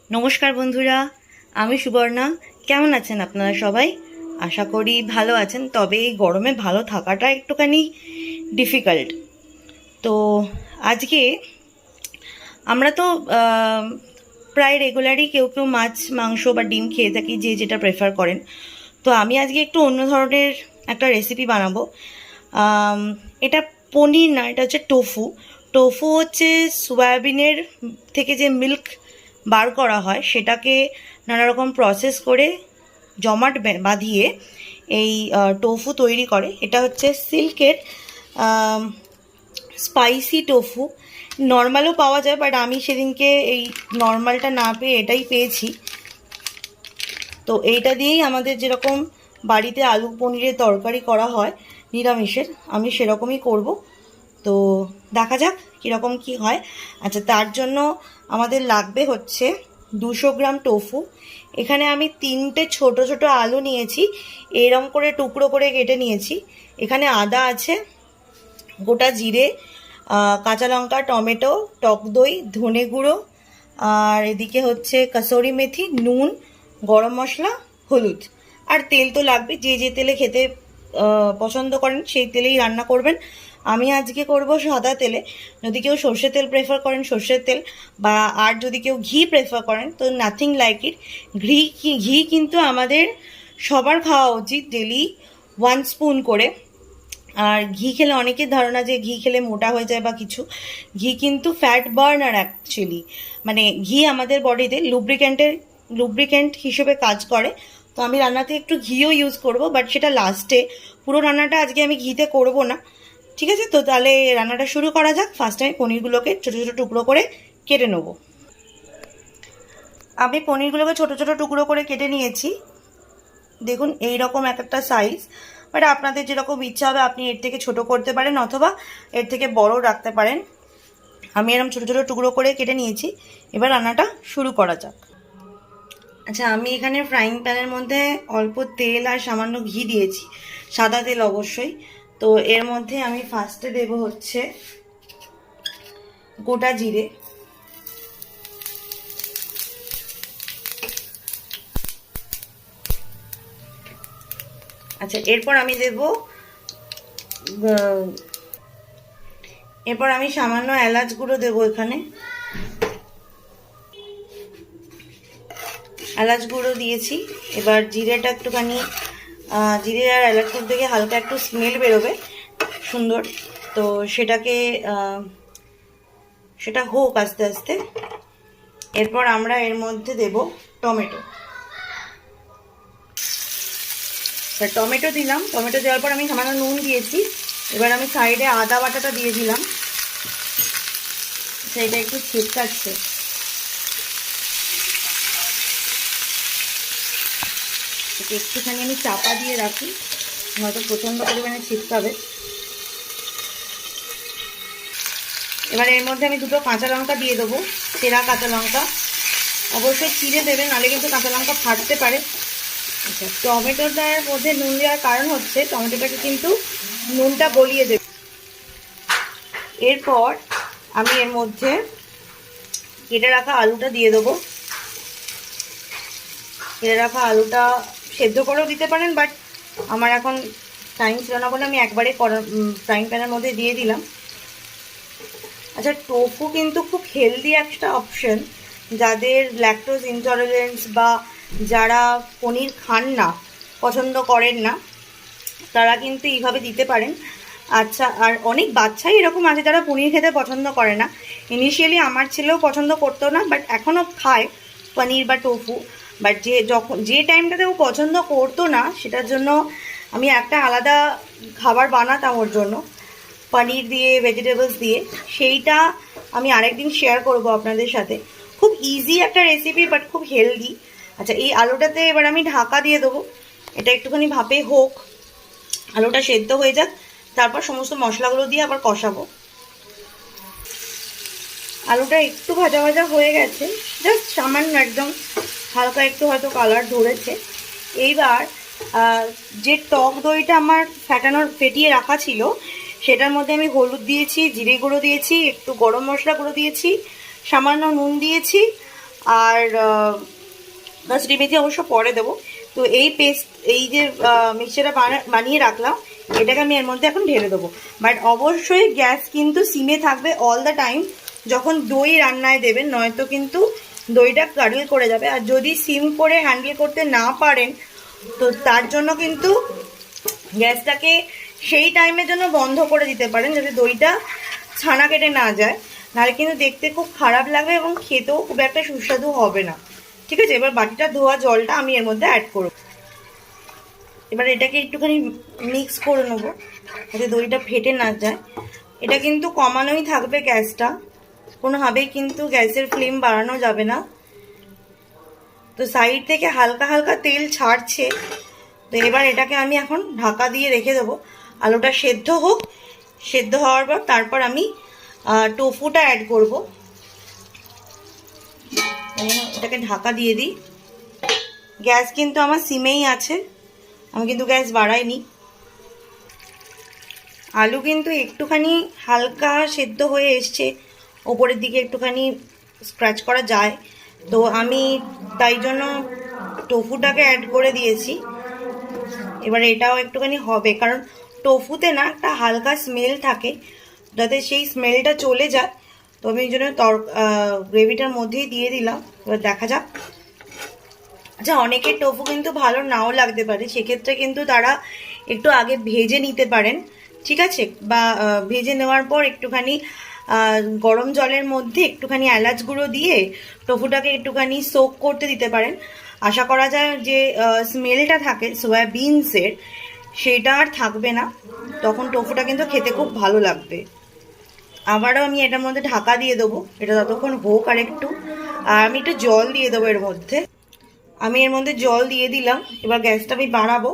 নমস্কার বন্ধুরা, আমি সুবর্ণা। কেমন আছেন আপনারা সবাই? আশা করি ভালো আছেন, তবে এই গরমে ভালো থাকাটা একটুখানি ডিফিকাল্ট। তো আজকে আমরা তো প্রায় রেগুলারই কেউ কেউ মাছ মাংস বা ডিম খেয়ে থাকি, যে যেটা প্রেফার করেন। তো আমি আজকে একটু অন্য ধরনের একটা রেসিপি বানাবো। এটা পনির না, এটা হচ্ছে টোফু। টোফু হচ্ছে সয়াবিনের থেকে যে মিল্ক বার করা হয়, সেটাকে নানা রকম প্রসেস করে জমাট বাঁধিয়ে এই টোফু তৈরি করে। এটা হচ্ছে সিল্কের স্পাইসি টোফু। নর্মালও পাওয়া যায়, বাট আমি সেদিনকে এই নর্মালটা না পেয়ে এটাই পেয়েছি। তো এইটা দিয়েই আমাদের যেরকম বাড়িতে আলু পনিরের তরকারি করা হয় নিরামিষের, আমি সেরকমই করব। তো দেখা যাক কীরকম কি হয়। আচ্ছা, তার জন্য আমাদের লাগবে হচ্ছে 200 গ্রাম টোফু। এখানে আমি 3টে ছোট ছোট আলু নিয়েছি, এরম করে টুকরো করে কেটে নিয়েছি। এখানে আদা আছে, গোটা জিরে, কাঁচা লঙ্কা, টমেটো, টক দই, ধনে গুঁড়ো, আর এদিকে হচ্ছে কসুরি মেথি, নুন, গরম মশলা, হলুদ। আর তেল তো লাগবে, যে যে তেলে খেতে পছন্দ করেন সেই তেলেই রান্না করবেন। আমি আজকে করব সাদা তেলে। যদি কেউ সর্ষের তেল প্রেফার করেন সর্ষের তেল, বা আর যদি কেউ ঘি প্রেফার করেন তো নাথিং লাইক ইট। ঘি কিন্তু আমাদের সবার খাওয়া উচিত, ডেলি 1 স্পুন করে। আর ঘি খেলে অনেকের ধারণা যে ঘি খেলে মোটা হয়ে যায় বা কিছু। ঘি কিন্তু ফ্যাট বার্নার অ্যাকচুয়ালি, মানে ঘি আমাদের বডিতে লুব্রিক্যান্ট হিসেবে কাজ করে। তো আমি রান্নাতে একটু ঘিও ইউজ করব, বাট সেটা লাস্টে। পুরো রান্নাটা আজকে আমি ঘিতে করব না, ঠিক আছে? তো তাহলে রান্নাটা শুরু করা যাক। ফার্স্ট আমি পনিরগুলোকে ছোটো ছোটো টুকরো করে কেটে নেব। আমি পনিরগুলোকে ছোটো ছোটো টুকরো করে কেটে নিয়েছি। দেখুন এই রকম একটা সাইজ, বাট আপনাদের যেরকম ইচ্ছা হবে আপনি এর থেকে ছোট করতে পারেন অথবা এর থেকে বড় রাখতে পারেন। আমি এরকম ছোটো ছোটো টুকরো করে কেটে নিয়েছি। এবার রান্নাটা শুরু করা যাক। আচ্ছা, আমি এখানে ফ্রাইং প্যানের মধ্যে অল্প তেল আর সামান্য ঘি দিয়েছি, সাদা তেল অবশ্যই। তো এর মধ্যে আমি ফার্স্টে দেব হচ্ছে গোটা জিরে। আচ্ছা, এরপর আমি সামান্য এলাচ গুঁড়ো দেবো এখানে। এলাচ গুঁড়ো দিয়েছি। এবার জিরেটা একটুখানি, জিরে আর এলাচ গুঁড়ো থেকে হালকা একটু স্মেল বেরোবে সুন্দর। তো সেটা হোক আস্তে আস্তে। এরপর আমরা এর মধ্যে দেব টমেটো। টমেটো দিলাম। টমেটো দেওয়ার পর আমি সামান্য নুন দিয়েছি। এবার আমি সাইডে আদা বাটাটা দিয়ে দিলাম। সেটা একটু ছিটকাচ্ছে। একটুখানি আমি চাপা দিয়ে রাখি, হয়তো প্রচণ্ড পরিমাণে ছিটকাবে। এবার এর মধ্যে আমি 2টো কাঁচা লঙ্কা দিয়ে দেবো, চেরা কাঁচা লঙ্কা। অবশ্যই চিড়ে দেবেন, নাহলে কিন্তু কাঁচা লঙ্কা ফাটতে পারে। আচ্ছা, টমেটোটার মধ্যে নুন দেওয়ার কারণ হচ্ছে টমেটোটাকে কিন্তু নুনটা গলিয়ে দেবে। এরপর আমি এর মধ্যে কেটে রাখা আলুটা দিয়ে দেবো। কেটে রাখা আলুটা সেদ্ধ করেও দিতে পারেন, বাট আমার এখন টাইম ছিল না বলে আমি একবারে ফ্রাইং প্যানের মধ্যে দিয়ে দিলাম। আচ্ছা, টোফু কিন্তু খুব হেলদি একটা অপশন। যাদের ল্যাকটোজ ইনটলারেন্স বা যারা পনির খান না, পছন্দ করেন না, তারা কিন্তু এইভাবে দিতে পারেন। আচ্ছা, আর অনেক বাচ্চাই এরকম আছে যারা পনির খেতে পছন্দ করে না। ইনিশিয়ালি আমার ছেলেও পছন্দ করতো না, বাট এখনও খায় পনির বা টোফু। বাট যে টাইমটাতে ও পছন্দ করতো না, সেটার জন্য আমি একটা আলাদা খাবার বানাতাম ওর জন্য, পনির দিয়ে, ভেজিটেবলস দিয়ে। সেইটা আমি আরেকদিন শেয়ার করব আপনাদের সাথে। খুব ইজি একটা রেসিপি, বাট খুব হেলদি। আচ্ছা, এই আলুটাতে এবার আমি ঢাকা দিয়ে দেবো। এটা একটুখানি ভাপে হোক, আলুটা সেদ্ধ হয়ে যাক, তারপর সমস্ত মশলাগুলো দিয়ে আবার কষাবো। আলুটা একটু ভাজা ভাজা হয়ে গেছে, জাস্ট সামান্য একদম হালকা একটু হয়তো কালার ধরেছে। এইবার যে টক দইটা আমার ফেটিয়ে রাখা ছিল, সেটার মধ্যে আমি হলুদ দিয়েছি, জিরে গুঁড়ো দিয়েছি, একটু গরম মশলা গুঁড়ো দিয়েছি, সামান্য নুন দিয়েছি, আর কাসুরি মেথি অবশ্য পরে দেবো। তো এই পেস্ট, এই যে মিক্সচারটা বানিয়ে রাখলাম, এটাকে আমি এর মধ্যে এখন ঢেলে দেবো। বাট অবশ্যই গ্যাস কিন্তু সিমে থাকবে অল দ্য টাইম যখন দই রান্নায় দেবেন, নয়তো কিন্তু দইটা গার্গল করে যাবে। আর যদি সিম করে হ্যান্ডেল করতে না পারেন, তো তার জন্য কিন্তু গ্যাসটাকে সেই টাইমের জন্য বন্ধ করে দিতে পারেন, যাতে দইটা ছানা কেটে না যায়। নাহলে কিন্তু দেখতে খুব খারাপ লাগবে এবং খেতেও খুব একটা সুস্বাদু হবে না। ঠিক আছে, এবার বাটিটা ধোয়া জলটা আমি এর মধ্যে অ্যাড করব। এবার এটাকে একটুখানি মিক্স করে নেবো যাতে দইটা ফেটে না যায়। এটা কিন্তু কমানোই থাকবে গ্যাসটা, কোনোভাবেই কিন্তু গ্যাসের ফ্লেম বাড়ানো যাবে না। তো সাইড থেকে হালকা হালকা তেল ছাড়ছে। তো এবার এটাকে আমি এখন ঢাকা দিয়ে রেখে দেবো, আলুটা সেদ্ধ হোক। সেদ্ধ হওয়ার পর তারপর আমি টোফুটা অ্যাড করব। এটাকে ঢাকা দিয়ে দিই। গ্যাস কিন্তু আমার সিমেই আছে, আমি কিন্তু গ্যাস বাড়াইনি। আলু কিন্তু একটুখানি হালকা সেদ্ধ হয়ে এসছে, ওপরের দিকে একটুখানি স্ক্র্যাচ করা যায়। তো আমি তাই জন্য টোফুটাকে অ্যাড করে দিয়েছি। এবার এটাও একটুখানি হবে, কারণ টোফুতে না একটা হালকা স্মেল থাকে, যাতে সেই স্মেলটা চলে যায়। তো আমি এই জন্য গ্রেভিটার মধ্যেই দিয়ে দিলাম। এবার দেখা যাক। আচ্ছা, অনেকের টোফু কিন্তু ভালো নাও লাগতে পারে, সেক্ষেত্রে কিন্তু তারা একটু আগে ভেজে নিতে পারেন, ঠিক আছে? বা ভেজে নেওয়ার পর একটুখানি গরম জলের মধ্যে একটুখানি এলাচ গুঁড়ো দিয়ে টোফুটাকে একটুখানি সোক করতে দিতে পারেন। আশা করা যায় যে স্মেলটা থাকে সয়াবিনসের, সেটা আর থাকবে না, তখন টোফুটা কিন্তু খেতে খুব ভালো লাগবে। আবারও আমি এটার মধ্যে ঢাকা দিয়ে দেবো, এটা ততক্ষণ হোক। আর একটু আমি একটু জল দিয়ে দেবো এর মধ্যে। আমি এর মধ্যে জল দিয়ে দিলাম। এবার গ্যাসটা আমি বাড়াবো,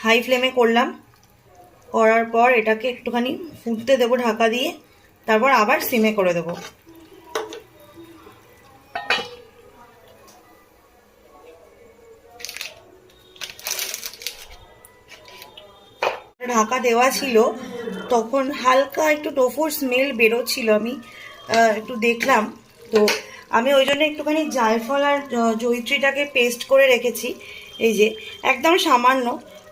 হাই ফ্লেমে করলাম। করার পর এটাকে একটুখানি ফুটতে দেবো ঢাকা দিয়ে, তারপর আবার সিমে করে দেবো। ঢাকা দেওয়া ছিল, তখন হালকা একটু টোফুর স্মেল বেরোচ্ছিল, আমি একটু দেখলাম। তো আমি ওই জন্য একটুখানি জায়ফল আর জয়িত্রীটাকে পেস্ট করে রেখেছি, এই যে একদম সামান্য।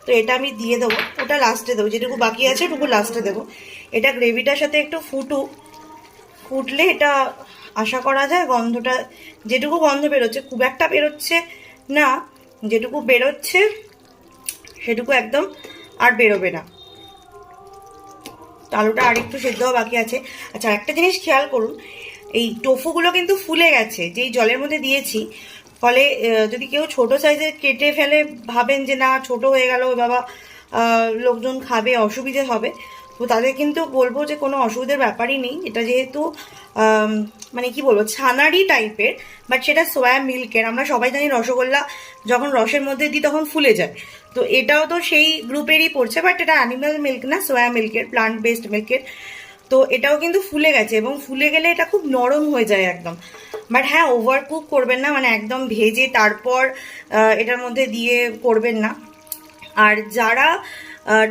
তো এটা আমি দিয়ে দেবো, ওটা লাস্টে দেবো, যেটুকু বাকি আছে ওটুকু লাস্টে দেবো। এটা গ্রেভিটার সাথে একটু ফুটলে এটা আশা করা যায় গন্ধটা, যেটুকু গন্ধ বেরোচ্ছে, খুব একটা বেরোচ্ছে না, যেটুকু বেরোচ্ছে সেটুকু একদম আর বেরোবে না। আলুটা আর একটু সেদ্ধ হওয়া বাকি আছে। আচ্ছা, একটা জিনিস খেয়াল করুন, এই টোফুগুলো কিন্তু ফুলে গেছে যেই জলের মধ্যে দিয়েছি। ফলে যদি কেউ ছোট সাইজের কেটে ফেলে, ভাবেন যে না ছোট হয়ে গেল বাবা, লোকজন খাবে, অসুবিধে হবে, তো তাদের কিন্তু বলবো যে কোনো অসুবিধার ব্যাপারই নেই। এটা যেহেতু মানে কি বলবো, ছানারই টাইপের, বাট সেটা সোয়া মিল্কের। আমরা সবাই জানি রসগোল্লা যখন রসের মধ্যে দিই তখন ফুলে যায়, তো এটাও তো সেই গ্রুপেরই পড়ছে, বাট এটা অ্যানিমাল মিল্ক না, সোয়া মিল্কের, প্লান্ট বেসড মিল্কের। তো এটাও কিন্তু ফুলে গেছে, এবং ফুলে গেলে এটা খুব নরম হয়ে যায় একদম। বাট হ্যাঁ, ওভার কুক করবেন না, মানে একদম ভেজে তারপর এটার মধ্যে দিয়ে করবেন না। আর যারা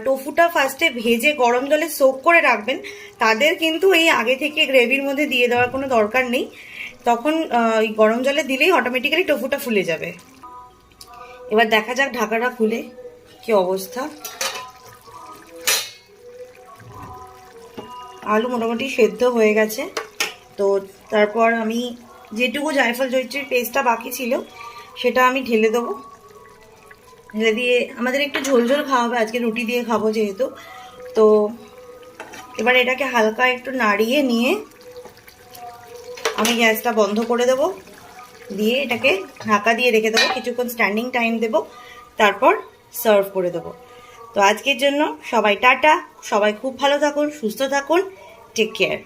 টোফুটা ফার্স্টে ভেজে গরম জলে সোক করে রাখবেন, তাদের কিন্তু এই আগে থেকে গ্রেভির মধ্যে দিয়ে দেওয়ার কোনো দরকার নেই। তখন এই গরম জলে দিলেই অটোমেটিক্যালি টোফুটা ফুলে যাবে। এবার দেখা যাক ঢাকাটা খুলে কি অবস্থা। আলু মোটামুটি সেদ্ধ হয়ে গেছে। তো তারপর আমি যেটুকু জায়ফল জয়িত্রীর পেস্টটা বাকি ছিল সেটা আমি ঢেলে দেবো। ঢেলে দিয়ে আমাদের একটু ঝোল ঝোল খাওয়া হবে, আজকে রুটি দিয়ে খাবো যেহেতু। তো এবার এটাকে হালকা একটু নাড়িয়ে নিয়ে আমি গ্যাসটা বন্ধ করে দেবো, দিয়ে এটাকে ঢাকা দিয়ে রেখে দেবো, কিছুক্ষণ স্ট্যান্ডিং টাইম দেবো, তারপর সার্ভ করে দেবো। তো আজকের জন্য সবাই টাটা, সবাই খুব ভালো থাকুন, সুস্থ থাকুন, টেক কেয়ার।